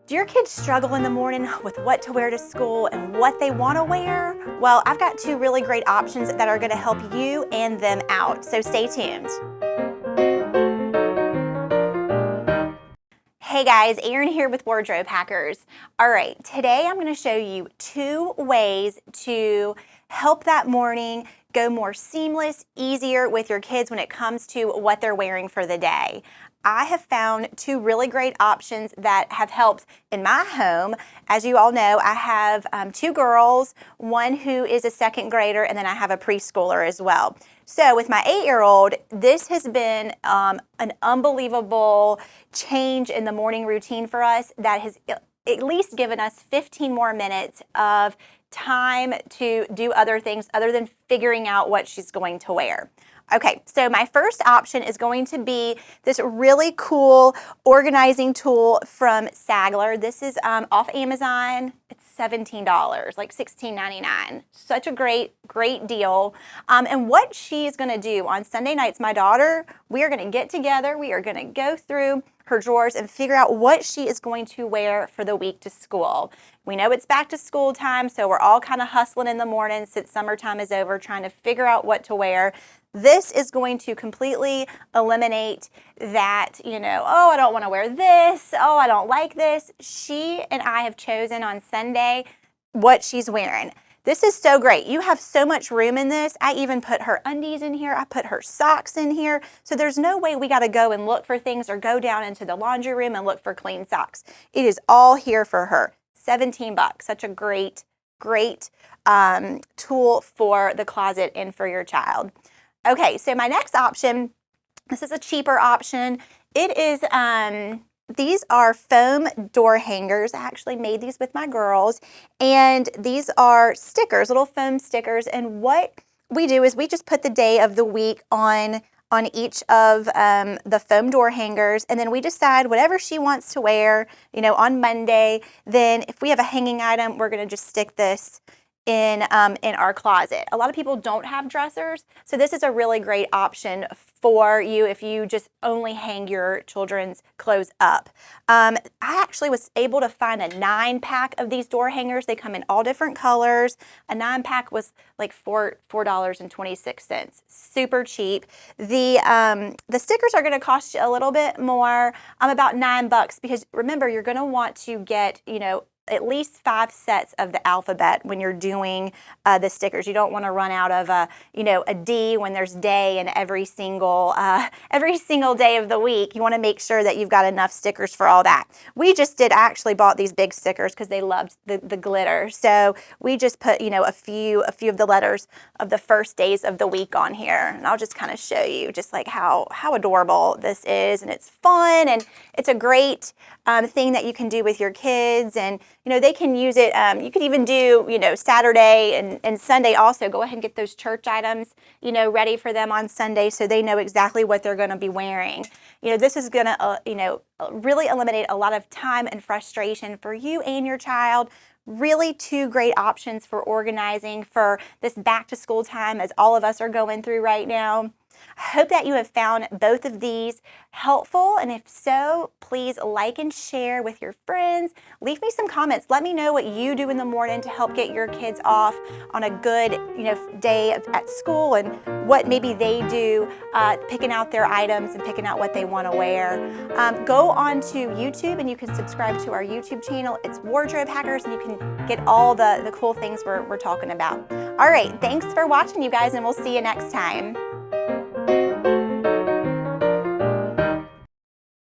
Do your kids struggle in the morning with what to wear to school and what they want to wear? Well, I've got two really great options that are going to help you and them out, so stay tuned. Hey guys, Erin here with Wardrobe Hackers. All right, today I'm going to show you 2 ways to help that morning go more seamless, easier with your kids when it comes to what they're wearing for the day. I have found 2 really great options that have helped in my home. As you all know, I have 2 girls, one who is a 2nd grader, and then I have a preschooler as well. So with my 8-year-old, this has been an unbelievable change in the morning routine for us that has at least given us 15 more minutes of time to do other things other than figuring out what she's going to wear. Okay, so my first option is going to be this really cool organizing tool from Sagler. This is off Amazon. It's $17, like $16.99. Such a great deal. And what she's going to do on Sunday nights, my daughter, we are going to get together. We are going to go through her drawers and figure out what she is going to wear for the week to school. We know it's back to school time, so we're all kind of hustling in the morning since summertime is over, trying to figure out what to wear. This is going to completely eliminate that, oh, I don't want to wear this, oh, I don't like this. She and I have chosen on Sunday what she's wearing. This is so great. You have so much room in this. I even put her undies in here. I put her socks in here. So there's no way we got to go and look for things or go down into the laundry room and look for clean socks. It is all here for her. $17. Such a great tool for the closet and for your child. Okay, so my next option, this is a cheaper option. It is, these are foam door hangers. I actually made these with my girls, and these are stickers, little foam stickers, and what we do is we just put the day of the week on each of the foam door hangers, and then we decide whatever she wants to wear, on Monday. Then if we have a hanging item, we're going to just stick this in our closet. A lot of people don't have dressers, so this is a really great option for you if you just only hang your children's clothes up. I actually was able to find a 9-pack of these door hangers. They come in all different colors. A 9-pack was like $4.26. Super cheap. The stickers are going to cost you a little bit more, about $9, because remember, you're going to want to get, at least 5 sets of the alphabet when you're doing the stickers. You don't want to run out of a D when there's day in every single day of the week. You want to make sure that you've got enough stickers for all that. We just actually bought these big stickers because they loved the glitter. So we just put, a few of the letters of the first days of the week on here. And I'll just kind of show you just like how adorable this is. And it's fun, and it's a great thing that you can do with your kids. And they can use it. You could even do, Saturday and Sunday also. Go ahead and get those church items, ready for them on Sunday so they know exactly what they're going to be wearing. This is going to, really eliminate a lot of time and frustration for you and your child. Really 2 great options for organizing for this back to school time as all of us are going through right now. I hope that you have found both of these helpful, and if so, please like and share with your friends. Leave me some comments. Let me know what you do in the morning to help get your kids off on a good, day at school, and what maybe they do picking out their items and picking out what they want to wear. Go on to YouTube and you can subscribe to our YouTube channel. It's Wardrobe Hackers, and you can get all the cool things we're talking about. All right, thanks for watching, you guys, and we'll see you next time.